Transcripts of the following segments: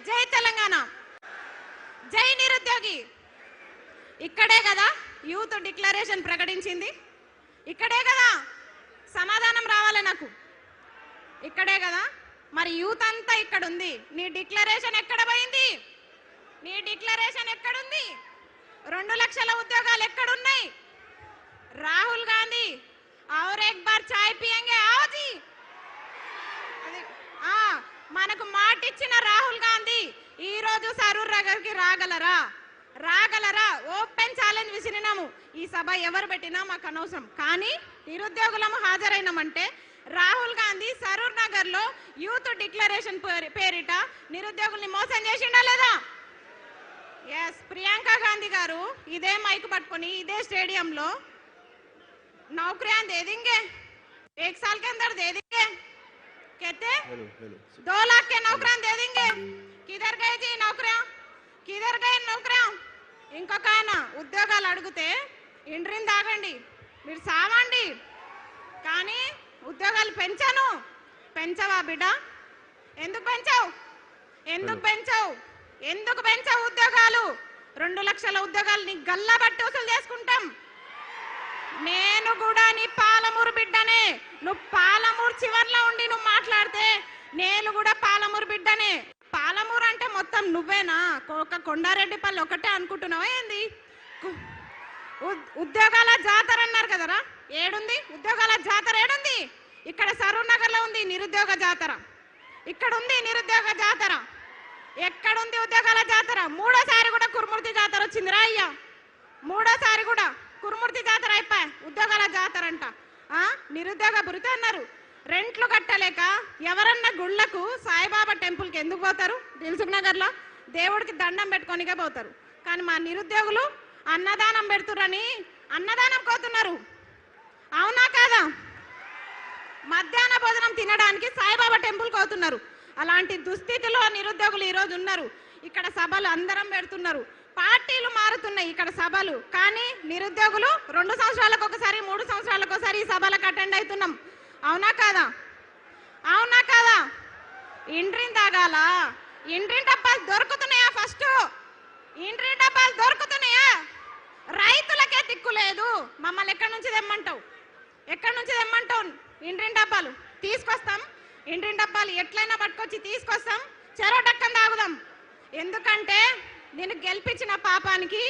జై తెలంగాణ, జై నిరుద్యోగి. ఇక్కడే కదా యూత్ డిక్లరేషన్ ప్రకటించింది, ఇక్కడే కదా సమాధానం రావాలి నాకు, ఇక్కడే కదా. మరి యూత్ అంతా ఇక్కడ ఉంది, నీ డిక్లరేషన్ ఎక్కడ పోయింది? నీ డిక్లరేషన్ ఎక్కడుంది? 2 లక్షల ఉద్యోగాలు ఎక్కడున్నాయి? రాహుల్ గాంధీ और एक बार चाय पियेंगे आओ जी. మనకు మాట ఇచ్చిన రాహుల్ గాంధీ ఈ రోజు సరూర్ నగర్కి రాగలరా? ఓపెన్ ఛాలెంజ్ విసిరినాము. ఈ సభ ఎవరు పెట్టినా మాకు అనవసరం, కానీ నిరుద్యోగులము హాజరైనామంటే రాహుల్ గాంధీ సరూర్ నగర్ లో యూత్ డిక్లరేషన్ పేరిట నిరుద్యోగుల్ని మోసం చేసిండా లేదా? ఎస్, ప్రియాంక గాంధీ గారు ఇదే మైక్ పట్టుకొని ఇదే స్టేడియంలో नौकरियां दे देंगे, 1 साल के अंदर दे देंगे, कहते 2 लाख के नौकरियां दे देंगे. किधर गए जी नौकरियां? किधर गए नौकरियां? ఇంకొక ఆయన ఉద్యోగాలు అడిగితే ఇండ్రిని తాగండి, మీరు సావండి, కానీ ఉద్యోగాలు పెంచవా బిడ్డ? ఎందుకు పెంచావు ఉద్యోగాలు? 2 లక్షల ఉద్యోగాలు నీ గల్లా బట్టి వసూలు చేసుకుంటాం. నేను కూడా నీ పాలమూరు బిడ్డనే. నువ్వు పాలమూరు చివర్లో ఉండి నువ్వు మాట్లాడితే నేను కూడా పాలమూరు బిడ్డనే. పాలమూరు అంటే మొత్తం నువ్వేనా? కొండారెడ్డిపల్లి ఒకటే అనుకుంటున్నావా ఏంది? ఉద్యోగాల జాతర అన్నారు కదరా, ఏడుంది ఉద్యోగాల జాతర? ఏడుంది? ఇక్కడ సరూర్ నగర్ లో ఉంది నిరుద్యోగ జాతర, ఇక్కడ ఉంది నిరుద్యోగ జాతర. ఎక్కడుంది ఉద్యోగాల జాతర? 3వ సారి కూడా కురుమూర్తి జాతర వచ్చిందిరా అయ్యా, 3వ సారి కూడా కురుమూర్తి జాతర అయిపోయా, ఉద్యోగాల జాతర అంట. నిరుద్యోగ భృతి అన్నారు. రెంట్లు కట్టలేక ఎవరన్నా గుళ్ళకు సాయిబాబా టెంపుల్కి ఎందుకు పోతారు? దిల్సుఖ్ నగర్లో దేవుడికి దండం పెట్టుకోనికే పోతారు. కానీ మా నిరుద్యోగులు అన్నదానం పెడుతురని అన్నదానం కోతున్నారు. అవునా కాదా? మధ్యాహ్న భోజనం తినడానికి సాయిబాబా టెంపుల్ కోతున్నారు. అలాంటి దుస్థితిలో నిరుద్యోగులు ఈరోజు ఉన్నారు. ఇక్కడ సభలు అందరం పెడుతున్నారు, పార్టీలు మారుతున్నాయి ఇక్కడ సభలు, కానీ నిరుద్యోగులు 2 సంవత్సరాలకు ఒకసారి 3 సంవత్సరాలకు ఒకసారి ఈ సభలకు అటెండ్ అవుతున్నాం. అవునా కాదా? ఇండ్రిని తాగాల? ఇండ్రి డబ్బాలు దొరుకుతున్నాయా? ఫస్ట్ ఇండ్రి డబ్బాలు దొరుకుతున్నాయా? రైతులకే దిక్కు లేదు. మమ్మల్ని ఎక్కడి నుంచి తెమ్మంటావు? ఇండ్రి డబ్బాలు తీసుకొస్తాం, ఇండ్రి డబ్బాలు ఎట్లయినా పట్టుకొచ్చి తీసుకొస్తాం, చెరో డక్కని తాగుదాం. ఎందుకంటే నేను గెలిపించిన పాపానికి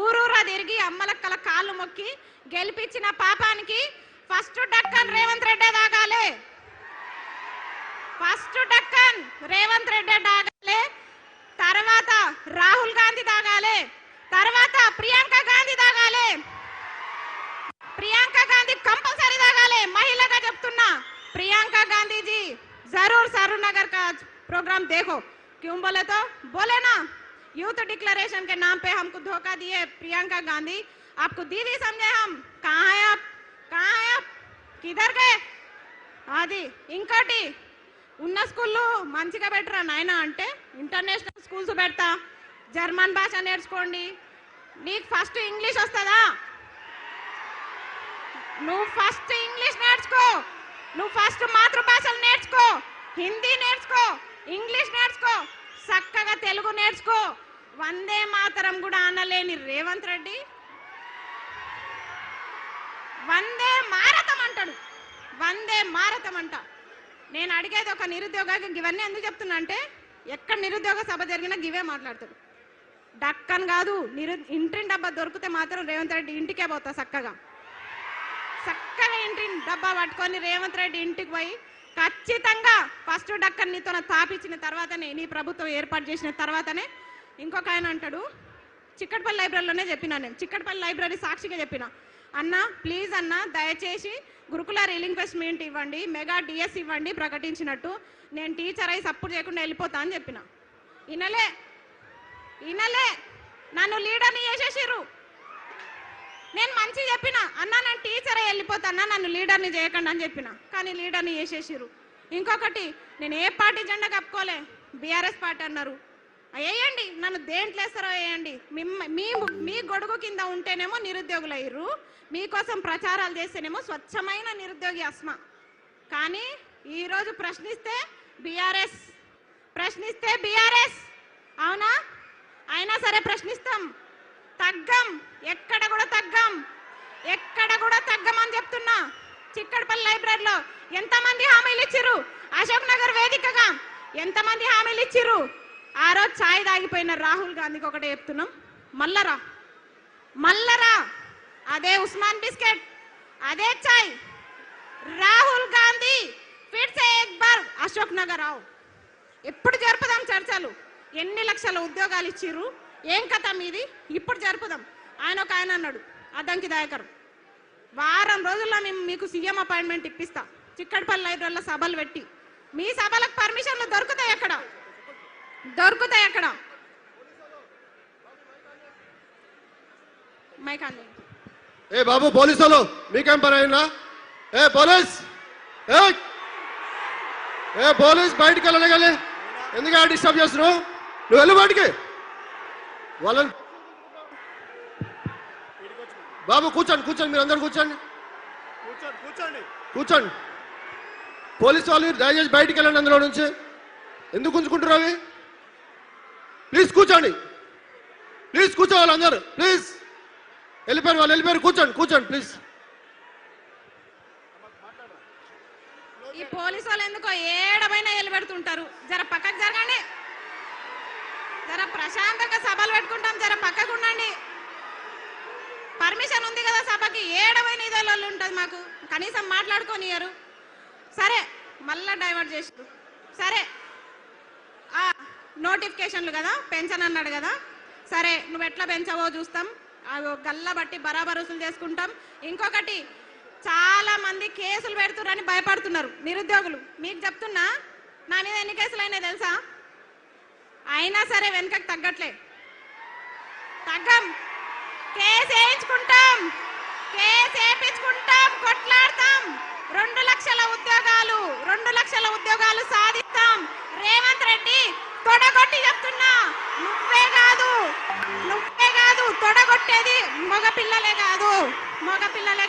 ఊరూరా తిరిగి అమ్మలక్కల కాళ్ళు మొక్కి గెలిపించిన పాపానికి ఫస్ట్ డక్కన్ రేవంత్ రెడ్డి తాగాలి. ఫస్ట్ డక్కన్ రేవంత్ రెడ్డి తాగాలి, తర్వాత రాహుల్ గాంధీ తాగాలి, తర్వాత ప్రియాంక గాంధీ తాగాలి. ప్రియాంక గాంధీ కంపల్సరీ తాగాలి. మహిళగా చెప్తున్నా, प्रियंका गांधी जी जरूर सरूर नगर का प्रोग्राम देखो. क्यों बोले तो बोले ना, यूथ डिक्लेरेशन के नाम पे हमको धोखा दिए प्रियंका गांधी. आपको दीदी समझे हम? कहाँ है आप? किधर गए? అది ఇంకోటి ఉన్న స్కూల్లో మంచిగా పెట్టరా నాయన అంటే ఇంటర్నేషనల్ స్కూల్స్ పెడతా, జర్మన్ భాష నేర్చుకోండి. నీకు ఫస్ట్ ఇంగ్లీష్ వస్తుందా? నువ్వు ఫస్ట్ ఇంగ్లీష్ నేర్చుకో, నువ్వు ఫస్ట్ మాతృభాషలు నేర్చుకో, హిందీ నేర్చుకో, ఇంగ్లీష్ నేర్చుకో, చక్కగా తెలుగు నేర్చుకో. వందే మాతరం కూడా అనలేని రేవంత్ రెడ్డి వందే మారతం అంటాడు, వందే మారతం అంట. నేను అడిగేది ఒక నిరుద్యోగ, ఇవన్నీ ఎందుకు చెప్తున్నా అంటే ఎక్కడ నిరుద్యోగ సభ జరిగినా గివే మాట్లాడతాడు. డక్కన్ కాదు, ఇంటిని డబ్బా దొరికితే మాత్రం రేవంత్ రెడ్డి ఇంటికే పోతా. చక్కగా ఇంటిని డబ్బా పట్టుకొని రేవంత్ రెడ్డి ఇంటికి పోయి ఖచ్చితంగా ఫస్ట్ డక్కన్ నీతో తాపించిన తర్వాతనే, నీ ప్రభుత్వం ఏర్పాటు చేసిన తర్వాతనే. ఇంకొక ఆయన అంటాడు, చిక్కడపల్లి లైబ్రరీలోనే చెప్పినా నేను, చిక్కడపల్లి లైబ్రరీ సాక్షిగా చెప్పిన, అన్న ప్లీజ్ అన్న దయచేసి గురుకుల రీలింక్వెస్ట్మెంట్ ఇవ్వండి, మెగా డిఎస్ ఇవ్వండి ప్రకటించినట్టు, నేను టీచర్ అయి సపోర్ట్ చేయకుండా వెళ్ళిపోతా అని చెప్పిన. ఇనలే నన్ను లీడర్ని చేసేసిర్రు. నేను మంచి చెప్పిన, అన్న నేను టీచర్ అయి వెళ్ళిపోతాన్నా, నన్ను లీడర్ని చేయకండి అని చెప్పిన, కానీ లీడర్ని చేసేసిర్రు. ఇంకొకటి, నేను ఏ పార్టీ జెండా కప్పుకోలే, బీఆర్ఎస్ పార్టీ అన్నారు. వేయండి, నన్ను దేంట్లో వేస్తారో వేయండి. మీ గొడుగు కింద ఉంటేనేమో నిరుద్యోగులు అయ్యారు, మీకోసం ప్రచారాలు చేస్తేనేమో స్వచ్ఛమైన నిరుద్యోగి అస్మా. కానీ ఈరోజు ప్రశ్నిస్తే బీఆర్ఎస్ ప్రశ్నిస్తే బీఆర్ఎస్, అవునా? అయినా సరే ప్రశ్నిస్తాం, తగ్గం, ఎక్కడ కూడా తగ్గం, ఎక్కడ కూడా తగ్గమని చెప్తున్నా. చిక్కడపల్లి లైబ్రరీలో ఎంతమంది హామీలు ఇచ్చిర్రు? అశోక్ నగర్ వేదికగా ఎంతమంది హామీలు ఇచ్చిర్రు? ఆ రోజు ఛాయ్ తాగిపోయిన రాహుల్ గాంధీకి ఒకటే చెప్తున్నాం, మల్లరా మల్లరా, అదే ఉస్మాన్ బిస్కెట్, అదే ఛాయ్. రాహుల్ గాంధీ ఫిర్ సే ఏక్ బార్ అశోక్ నగర్ ఆవు. ఎప్పుడు జరుపుదాం చర్చలు? ఎన్ని లక్షల ఉద్యోగాలు ఇచ్చిర్రు? ఏం కథ మీది? ఇప్పుడు జరుపుదాం. ఆయన అన్నాడు, అద్దంకి దయాకర్, వారం రోజుల్లో మీకు సీఎం అపాయింట్మెంట్ ఇప్పిస్తా, చిక్కడపల్లి లైబ్రరీలో సభలు పెట్టి. మీ సభలకు పర్మిషన్లు దొరుకుతాయి ఎక్కడ? దొరుకుతాయి ఎక్కడ? మైకాండి. ఏ బాబు పోలీసులు మీకేం పని అయినా? ఏ పోలీస్, ఏ పోలీస్ బయటికి వెళ్ళగలి, ఎందుకు డిస్టర్బ్ చేస్తున్నావు? నువ్వు వెళ్ళు బయటికి. వాళ్ళని బాబు కూర్చోండి, కూర్చోండి, మీరు అందరు కూర్చోండి, కూర్చోండి. పోలీసు వాళ్ళు దయచేసి బయటికి వెళ్ళండి అందులో నుంచి. ఎందుకు ఉంచుకుంటారు అవి? ప్లీజ్ కూర్చోండి, ప్లీజ్ కూర్చోవాలి అందరు, ప్లీజ్. వెళ్ళిపోయారు వాళ్ళు, వెళ్ళిపోయారు. కూర్చోండి, కూర్చోండి ప్లీజ్. ఈ పోలీసు వాళ్ళు ఎందుకో ఏడమైనా పెడుతుంటారు. జర పక్కకు జరగండి, జర ప్రశాంతంగా సభలు పెట్టుకుంటాం, జర పక్కకు ఉండండి. పర్మిషన్ ఉంది కదా సభకి, ఏడమైన ఇదేళ్ళు ఉంటుంది మాకు, కనీసం మాట్లాడుకోనియరు. సరే మళ్ళా డైవర్ట్ చేసారు. సరే నోటిఫికేషన్లు కదా, పెన్షన్ అన్నాడు కదా, సరే నువ్వు ఎట్లా పెంచవో చూస్తాం, గల్ల బట్టి బరాబర్ వసూలు చేసుకుంటాం. ఇంకొకటి, చాలా మంది కేసులు పెడుతున్నారని భయపడుతున్నారు నిరుద్యోగులు. మీకు చెప్తున్నా, నా మీద ఎన్ని కేసులు అయినాయి తెలుసా? అయినా సరే వెనుకకు తగ్గట్లే, తగ్గం. Case వేయించుకుంటాం, case వేయించుకుంటాం, కొట్లాడతాం. 2 లక్షల ఉద్యోగాలు, 2 లక్షల ఉద్యోగాలు సాధిస్తాం. రేవంత్ రెడ్డి తొడగొట్టి చెప్తున్నా, నువ్వే కాదు తొడగొట్టేది మగపిల్లలే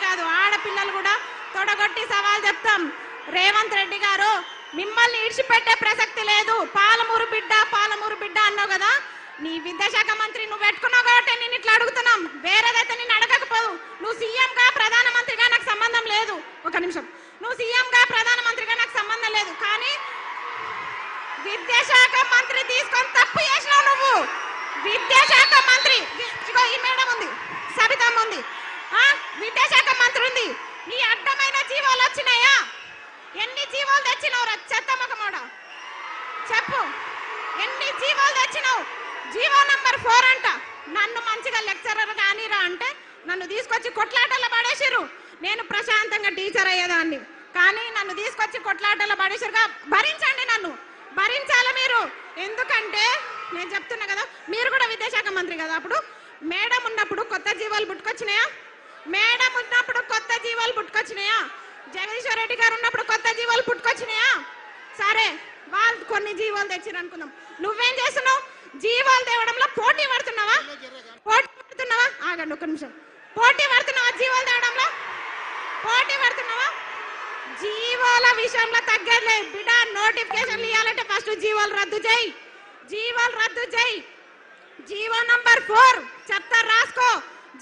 కాదు, ఆడపిల్లలు కూడా తొడగొట్టి సవాల్ చెప్తాం. రేవంత్ రెడ్డి గారు, మిమ్మల్ని ఇడిచిపెట్టే ప్రసక్తి లేదు. పాలమూరు బిడ్డ అన్నావు కదా, నీ విద్యాశాఖ మంత్రి నువ్వు పెట్టుకున్నావు కాబట్టి నేను ఇట్లా అడుగుతున్నాం, వేరేదైతే నేను అడగకపోదు. నువ్వు సీఎంగా ప్రధానమంత్రిగా నాకు సంబంధం లేదు. ఒక నిమిషం, నువ్వు సీఎంగా ప్రధానమంత్రిగా నాకు సంబంధం లేదు, కానీ విద్యాశాఖ మంత్రి తీసుకొని తప్పు చేసినావు నువ్వు. విద్యాశాఖ మంత్రి, ఈ మేడం ఉంది, సబితమ్మ ఉంది, విద్యాశాఖ మంత్రి ఉంది. నీ అడ్డమైన జీవాలు వచ్చినాయా? ఎన్ని జీవాలు తెచ్చినావు? చెత్తమ్మకమోడ చెప్పు, ఎన్ని జీవాలు తెచ్చినావు? జీవో నంబర్ 4 అంట. నన్ను మంచిగా లెక్చరర్ కానీరా అంటే నన్ను తీసుకొచ్చి కొట్లాటల్లో పడేసిరు. నేను ప్రశాంతంగా టీచర్ అయ్యేదాన్ని, కానీ నన్ను తీసుకొచ్చి కొట్లాటల్లో పడేసిరుగా. భరించండి, నన్ను భరించాలి మీరు. ఎందుకంటే నేను చెప్తున్నా కదా, మీరు కూడా విద్యాశాఖ మంత్రి కదా, అప్పుడు మేడం ఉన్నప్పుడు కొత్త జీవాలు పుట్టుకొచ్చినాయా? జగదీశ్వర్ రెడ్డి గారు ఉన్నప్పుడు కొత్త జీవాలు పుట్టుకొచ్చినాయా? సరే, వాళ్ళు కొన్ని జీవాలు తెచ్చిరు అనుకుందాం. నువ్వేం చేస్తున్నావు? జీవాలు తేవడంలో పోటీ పడుతున్నావా? ఆగండి ఒక నిమిషం. పోటీ పడుతున్నావా? జీవాలు తేవడంలో పోటీ పడుతున్నావా? జీవాల విషయంలో తగ్గలే బిడ్డ. నోటిఫికేషన్లు ఇవ్వాలంటే ఫస్ట్ జీవాలు రద్దు చేయి. జీవో నంబర్ 4 చెప్తా, రాసుకో.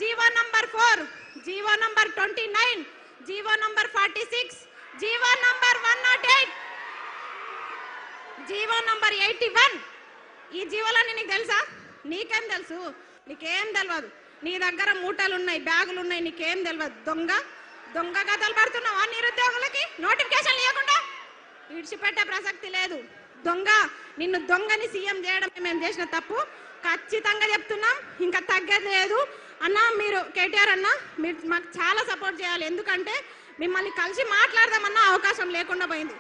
GO number 4, GO number 29, GO number 46, GO number 108, GO number 81. ఈ జీవోలన్నీ నీకు తెలుసా? నీకేం తెలుసు? నీకేం తెలియదు. నీ దగ్గర మూటలు ఉన్నాయి, బ్యాగులు ఉన్నాయి, నీకేం తెలియదు. దొంగ కథలు పడుతున్నావా నిరుద్యోగులకి? నోటిఫికేషన్ ఇవ్వకుండా విడిచిపెట్టే ప్రసక్తి లేదు. నిన్ను దొంగని సీఎం చేయడం మేము చేసిన తప్పు, ఖచ్చితంగా చెప్తున్నాం. ఇంకా తగ్గేది లేదు అన్న. మీరు కేటీఆర్ అన్న, మీరు మాకు చాలా సపోర్ట్ చేయాలి. ఎందుకంటే మిమ్మల్ని కలిసి మాట్లాడదామన్న అవకాశం లేకుండా పోయింది.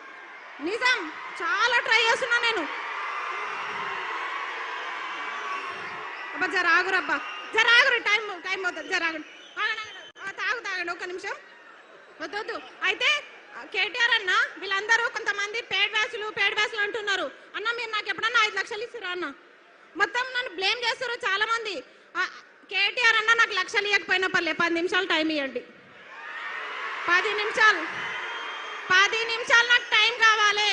నిజం, చాలా ట్రై చేస్తున్నా నేను. జరాగురబ్బా, జరాగురు, టైం అవుతుంది, జరాగురు. తాగండి ఒక్క నిమిషం, వద్దు. అయితే కేటీఆర్ అన్న, వీళ్ళందరూ కొంతమంది పేడ్ బ్యాచ్లు అంటున్నారు. అన్న మీరు నాకు ఎప్పుడన్నా 5 లక్షలు ఇస్తారా అన్న? మొత్తం నన్ను బ్లేమ్ చేస్తారు చాలా మంది. కేటీఆర్ అన్న నాకు లక్షలు ఇవ్వకపోయినా పర్లే, 10 నిమిషాలు టైం ఇవ్వండి. 10 నిమిషాలు నాకు టైం కావాలి.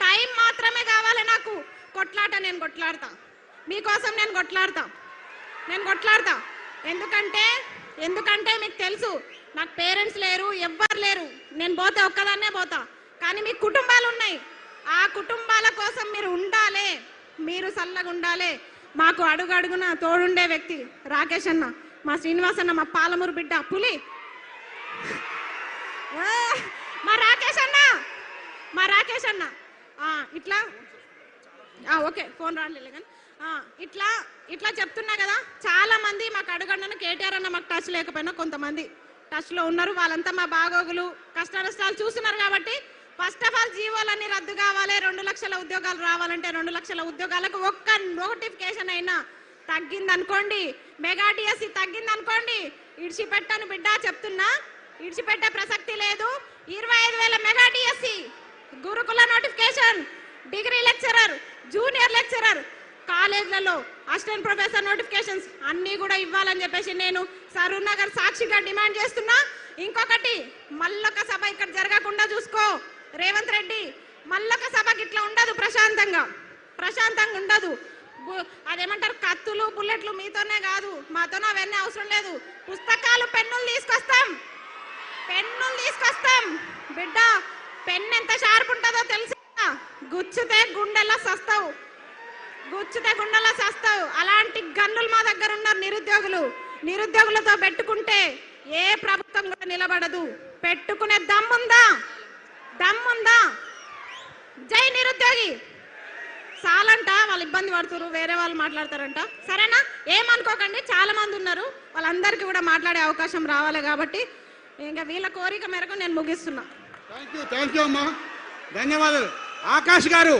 టైం మాత్రమే కావాలి నాకు. కొట్లాట నేను కొట్లాడతా, మీకోసం నేను కొట్లాడతా. ఎందుకంటే మీకు తెలుసు నాకు పేరెంట్స్ లేరు, ఎవ్వరు లేరు. నేను పోతే ఒక్కదాన్నే పోతా. కానీ మీ కుటుంబాలు ఉన్నాయి. ఆ కుటుంబాల కోసం మీరు ఉండాలి, మీరు చల్లగా ఉండాలి. మాకు అడుగడుగున తోడుండే వ్యక్తి రాకేష్ అన్న, మా శ్రీనివాస్ అన్న, మా పాలమూరు బిడ్డ పులి, మా రాకేష్ అన్న ఇట్లా ఓకే ఫోన్ రాలేదు కానీ ఇట్లా చెప్తున్నా కదా. చాలా మంది మాకు అడుగడుగున కేటీఆర్ అన్న మాకు టచ్ లేకపోయినా కొంతమంది టచ్లో ఉన్నారు. వాళ్ళంతా మా బాగోగులు కష్ట నష్టాలు చూస్తున్నారు. కాబట్టి ఫస్ట్ ఆఫ్ ఆల్ జీవోలన్నీ రద్దు కావాలి. 2 లక్షల ఉద్యోగాలు రావాలంటే 2 లక్షల ఉద్యోగాలకు ఒక్క నోటిఫికేషన్ అయినా తగ్గిందనుకోండి, మెగా డిఎస్సి తగ్గిందనుకోండి, ఇడిచిపెట్టాను బిడ్డ చెప్తున్నా, ఇడిచిపెట్టే ప్రసక్తి లేదు. 25,000 మెగా డిఎస్సి, గురుకుల notification, degree lecturer, junior lecturer, కాలేజ్లలో అసిస్టెంట్ ప్రొఫెసర్ నోటిఫికేషన్స్ అన్నీ కూడా ఇవ్వాలని చెప్పేసి నేను సరూర్ నగర్ సాక్షిగా డిమాండ్ చేస్తున్నా. ఇంకొకటి, మల్లొక సభ ఇక్కడ జరగకుండా చూసుకో రేవంత్ రెడ్డి. మల్లొక సభకి ఇట్లా ఉండదు, ప్రశాంతంగా ఉండదు. అదేమంటారు, కత్తులు బుల్లెట్లు మీతోనే కాదు, మాతోనే అవన్నీ అవసరం లేదు. పుస్తకాలు పెన్నులు తీసుకొస్తాం బిడ్డ. పెన్ను ఎంత షార్ప్ ఉంటుందో తెలుసా? గుచ్చితే గుండెలా సస్తావు. అలాంటి గన్నులు మా దగ్గర ఉన్నారు నిరుద్యోగులతో పెట్టుకుంటే ఏ ప్రభుత్వం కూడా నిలబడదు. పెట్టుకునే దమ్ముందా? జై నిరుద్యోగి. చాలంట, వాళ్ళు ఇబ్బంది పడుతున్నారు, వేరే వాళ్ళు మాట్లాడతారంట. సరేనా, ఏమనుకోకండి, చాలా మంది ఉన్నారు, వాళ్ళందరికీ కూడా మాట్లాడే అవకాశం రావాలి. కాబట్టి ఇంకా వీళ్ళ కోరిక మేరకు నేను ముగిస్తున్నా. థ్యాంక్ యూ అమ్మా, ధన్యవాదాలు. ఆకాష్ గారు